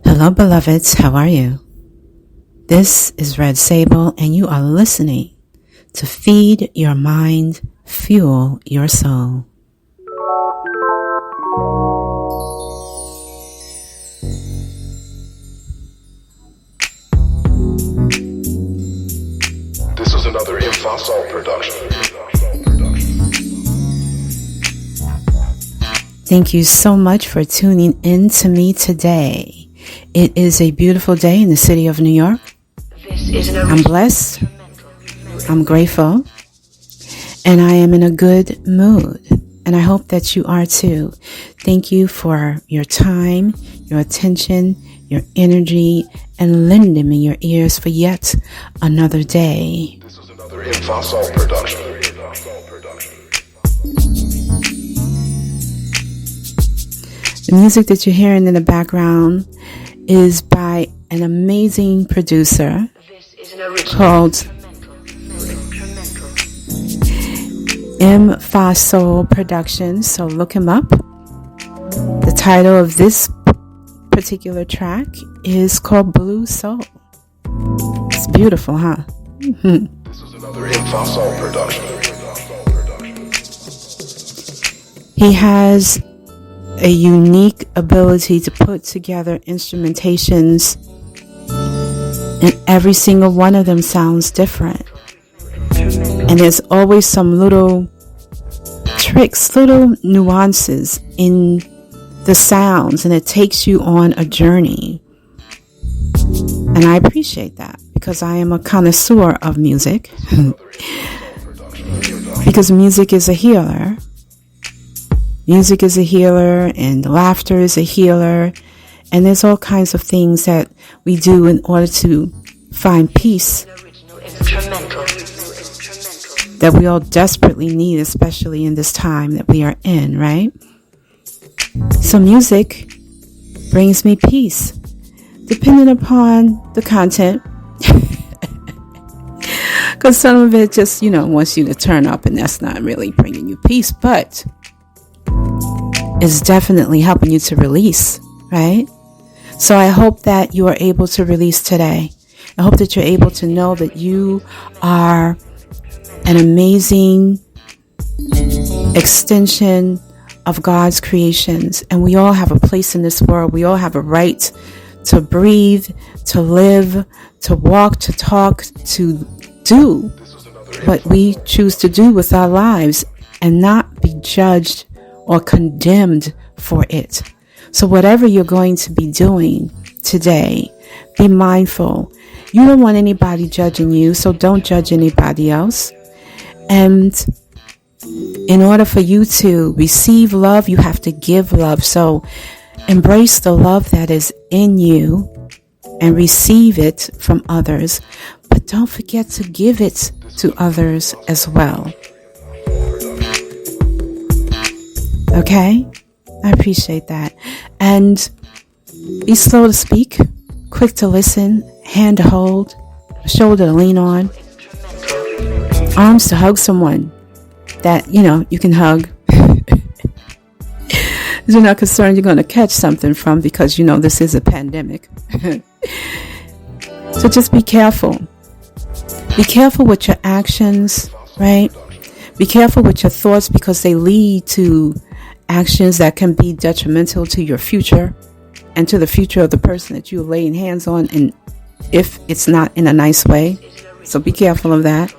Hello, beloveds. How are you? This is Red Sable, and you are listening to Feed Your Mind, Fuel Your Soul. This is another FYS production. Thank you so much for tuning in to me today. It is a beautiful day in the city of New York. I'm blessed. I'm grateful. And I am in a good mood. And I hope that you are too. Thank you for your time, your attention, your energy, and lending me your ears for yet another day. This is another FYS production. The music that you're hearing in the background is by an amazing producer called FYS Productions. So look him up. The title of this particular track is called Blue Soul. It's beautiful, huh? This is another FYS production. He has a unique ability to put together instrumentations, and every single one of them sounds different. And there's always some little tricks, little nuances in the sounds, and it takes you on a journey. And I appreciate that because I am a connoisseur of music. Because music is a healer. Music is a healer, and laughter is a healer, and there's all kinds of things that we do in order to find peace that we all desperately need, especially in this time that we are in, right? So music brings me peace, depending upon the content. Because some of it just, wants you to turn up, and that's not really bringing you peace, but is definitely helping you to release, right? So I hope that you are able to release today. I hope that you're able to know that you are an amazing extension of God's creations. And we all have a place in this world. We all have a right to breathe, to live, to walk, to talk, to do what we choose to do with our lives and not be judged or condemned for it. So whatever you're going to be doing today, be mindful. You don't want anybody judging you, so don't judge anybody else. And in order for you to receive love, you have to give love. So embrace the love that is in you and receive it from others. But don't forget to give it to others as well. Okay? I appreciate that. And be slow to speak, quick to listen, hand to hold, a shoulder to lean on, arms to hug someone that, you can hug. You're not concerned you're going to catch something from because, this is a pandemic. So just be careful. Be careful with your actions, right? Be careful with your thoughts because they lead to actions that can be detrimental to your future and to the future of the person that you're laying hands on, and if it's not in a nice way. So be careful of that.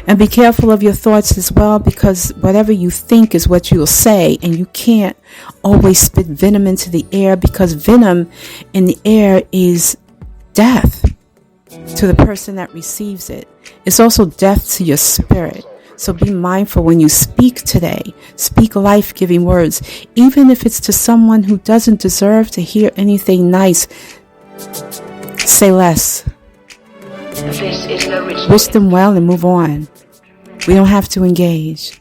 And be careful of your thoughts as well, because whatever you think is what you'll say, and you can't always spit venom into the air, because venom in the air is death to the person that receives it. It's also death to your spirit. So be mindful when you speak today. Speak life-giving words. Even if it's to someone who doesn't deserve to hear anything nice, say less. Wish them well and move on. We don't have to engage.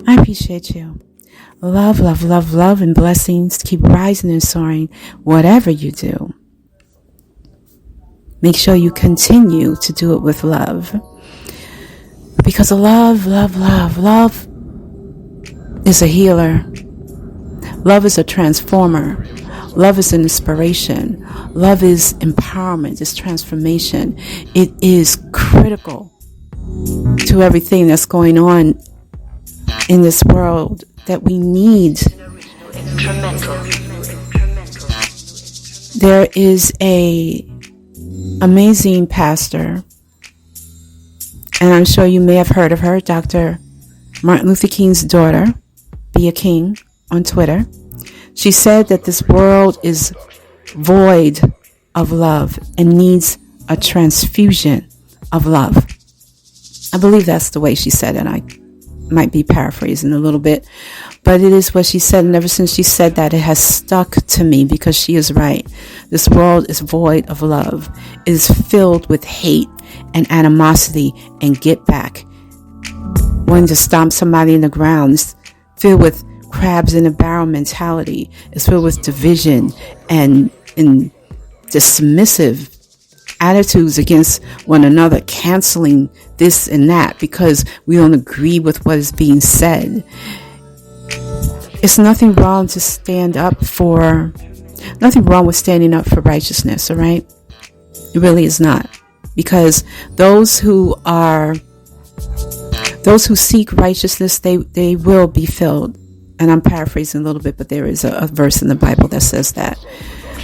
I appreciate you. Love, love, love, love, and blessings. Keep rising and soaring, whatever you do. Make sure you continue to do it with love. Because love is a healer. Love is a transformer. Love is an inspiration. Love is empowerment. It's transformation. It is critical to everything that's going on in this world that we need. There is a amazing pastor, and I'm sure you may have heard of her, Dr. Martin Luther King's daughter, Be a King, on Twitter. She said that this world is void of love and needs a transfusion of love. I believe that's the way she said it. I might be paraphrasing a little bit, but it is what she said, and ever since she said that, it has stuck to me because she is right. This world is void of love. It is filled with hate and animosity and get back. Wanting to stomp somebody in the ground. It's filled with crabs in a barrel mentality. It's filled with division and dismissive attitudes against one another, canceling this and that because we don't agree with what is being said. It's nothing wrong with standing up for righteousness, all right? It really is not. Because those who seek righteousness, they will be filled. And I'm paraphrasing a little bit, but there is a verse in the Bible that says that.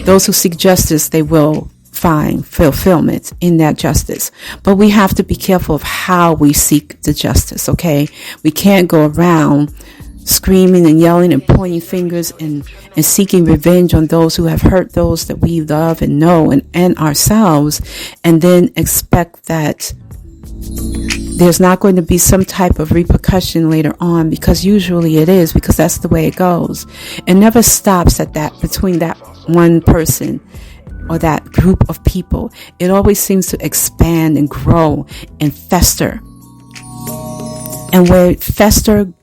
Those who seek justice, they will find fulfillment in that justice. But we have to be careful of how we seek the justice, okay? We can't go around screaming and yelling and pointing fingers and seeking revenge on those who have hurt those that we love and know and ourselves, and then expect that there's not going to be some type of repercussion later on, because usually it is, because that's the way it goes. It never stops at that, between that one person or that group of people. It always seems to expand and grow and fester. And where festering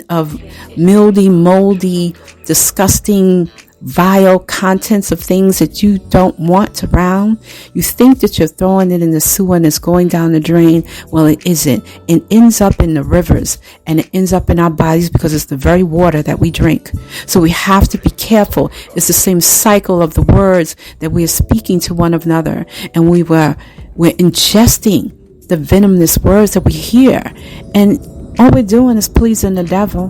of moldy, disgusting, vile contents of things that you don't want around, you think that you're throwing it in the sewer and it's going down the drain. Well, it isn't. It ends up in the rivers and it ends up in our bodies because it's the very water that we drink. So we have to be careful. It's the same cycle of the words that we are speaking to one another, and we're ingesting the venomous words that we hear, and all we're doing is pleasing the devil,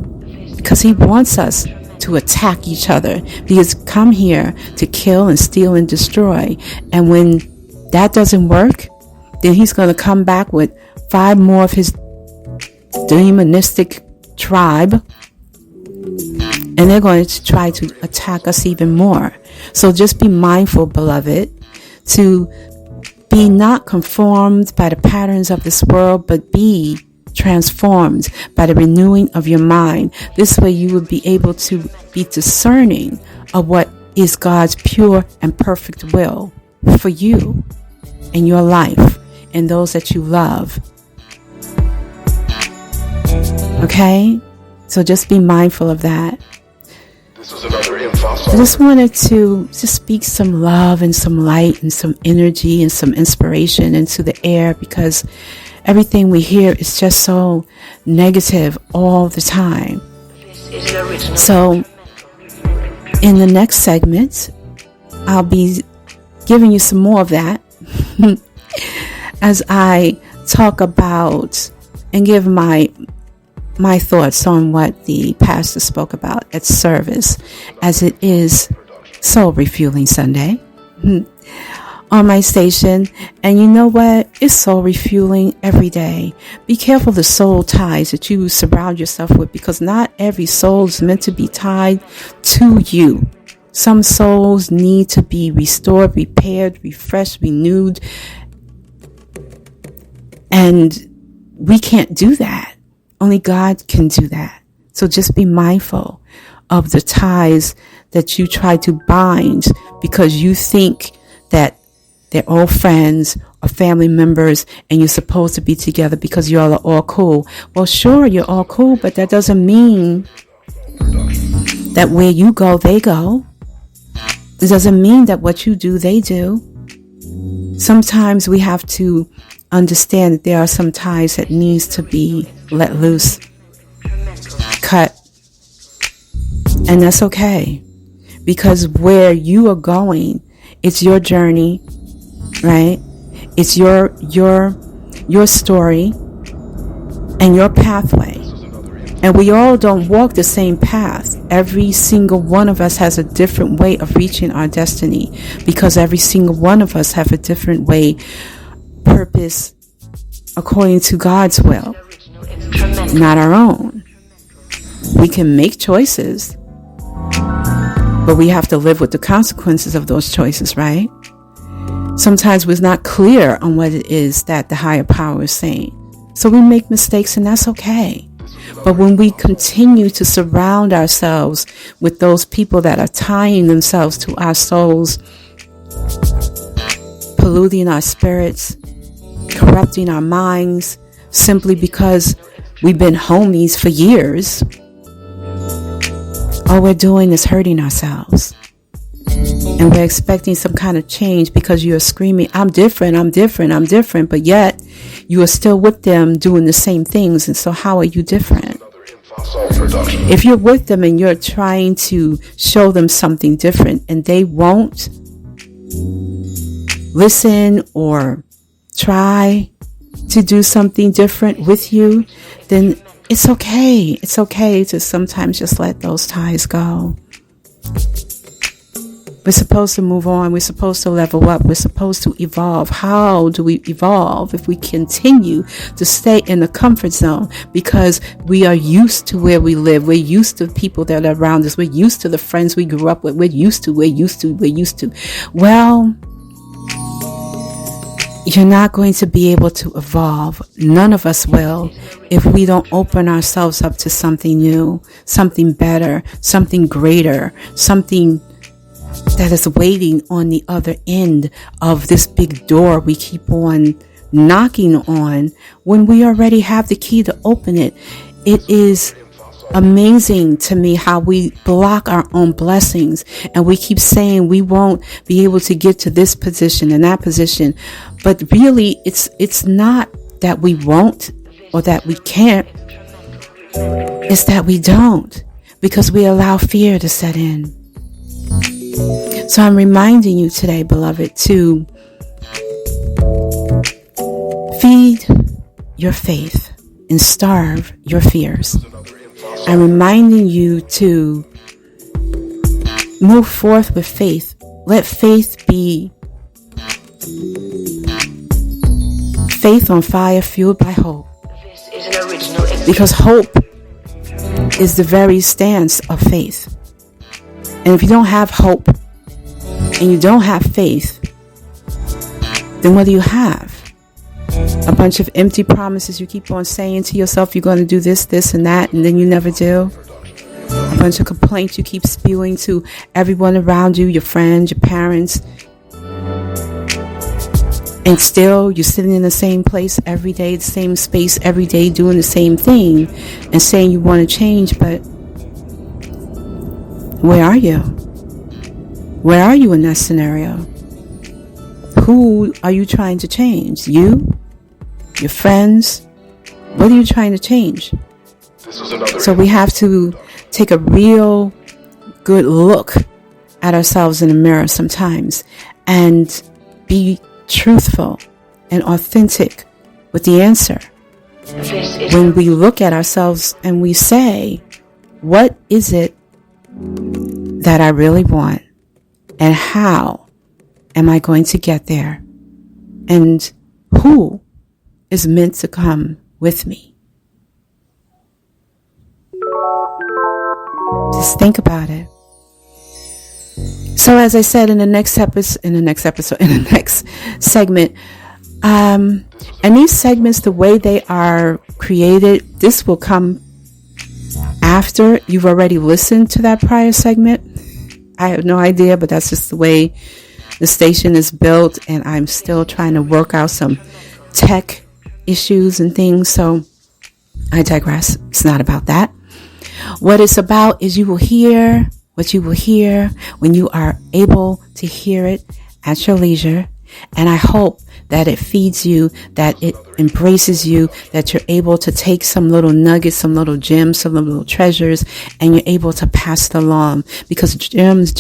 because he wants us to attack each other. He has come here to kill and steal and destroy. And when that doesn't work, then he's going to come back with 5 more of his demonistic tribe, and they're going to try to attack us even more. So just be mindful, beloved, to be not conformed by the patterns of this world, but be transformed by the renewing of your mind. This way you will be able to be discerning of what is God's pure and perfect will for you and your life and those that you love. Okay? So just be mindful of that. This is another info. I just wanted to just speak some love and some light and some energy and some inspiration into the air, because everything we hear is just so negative all the time. So in the next segment, I'll be giving you some more of that as I talk about and give my thoughts on what the pastor spoke about at service, as it is Soul Refueling Sunday on my station. And you know what? It's soul refueling every day. Be careful of the soul ties that you surround yourself with, because not every soul is meant to be tied to you. Some souls need to be restored, repaired, refreshed, renewed. And we can't do that. Only God can do that. So just be mindful of the ties that you try to bind because you think that they're all friends or family members and you're supposed to be together because you all are all cool. Well, sure, you're all cool, but that doesn't mean that where you go, they go. It doesn't mean that what you do, they do. Sometimes we have to understand that there are some ties that needs to be let loose, cut, and that's okay. because where you are going, it's your journey, right? It's your story and your pathway. And we all don't walk the same path. Every single one of us has a different way of reaching our destiny, because every single one of us have a different way, purpose, according to God's will, not our own. We can make choices, but we have to live with the consequences of those choices, right? Sometimes we're not clear on what it is that the higher power is saying. So we make mistakes, and that's okay. But when we continue to surround ourselves with those people that are tying themselves to our souls, polluting our spirits, corrupting our minds, simply because we've been homies for years, all we're doing is hurting ourselves. And we're expecting some kind of change because you're screaming, I'm different, I'm different, I'm different. But yet you are still with them doing the same things. And so how are you different? If you're with them and you're trying to show them something different and they won't listen or try to do something different with you, then it's okay. It's okay to sometimes just let those ties go. We're supposed to move on. We're supposed to level up. We're supposed to evolve. How do we evolve if we continue to stay in the comfort zone? Because we are used to where we live. We're used to people that are around us. We're used to the friends we grew up with. We're used to. Well, you're not going to be able to evolve. None of us will if we don't open ourselves up to something new, something better, something greater, something that is waiting on the other end of this big door we keep on knocking on when we already have the key to open it. It is amazing to me how we block our own blessings, and we keep saying we won't be able to get to this position and that position. But really, it's not that we won't or that we can't. It's that we don't, because we allow fear to set in. So I'm reminding you today, beloved, to feed your faith and starve your fears. I'm reminding you to move forth with faith. Let faith be faith on fire, fueled by hope. Because hope is the very stance of faith. And if you don't have hope and you don't have faith, then what do you have? A bunch of empty promises you keep on saying to yourself, you're going to do this, this, and that, and then you never do. A bunch of complaints you keep spewing to everyone around you, your friends, your parents. And still, you're sitting in the same place every day, the same space every day, doing the same thing, and saying you want to change, but where are you? Where are you in that scenario? Who are you trying to change? You? Your friends? What are you trying to change? So we have to take a real good look at ourselves in the mirror sometimes and be truthful and authentic with the answer. When we look at ourselves and we say, what is it that I really want? And how am I going to get there? And who is meant to come with me? Just think about it. So as I said in the next segment, and these segments, the way they are created, this will come after you've already listened to that prior segment. I have no idea, but that's just the way the station is built, and I'm still trying to work out some tech issues and things, so I digress. It's not about that. What it's about is you will hear what you will hear when you are able to hear it at your leisure, and I hope that it feeds you, that it embraces you, that you're able to take some little nuggets, some little gems, some little treasures, and you're able to pass it along, because gems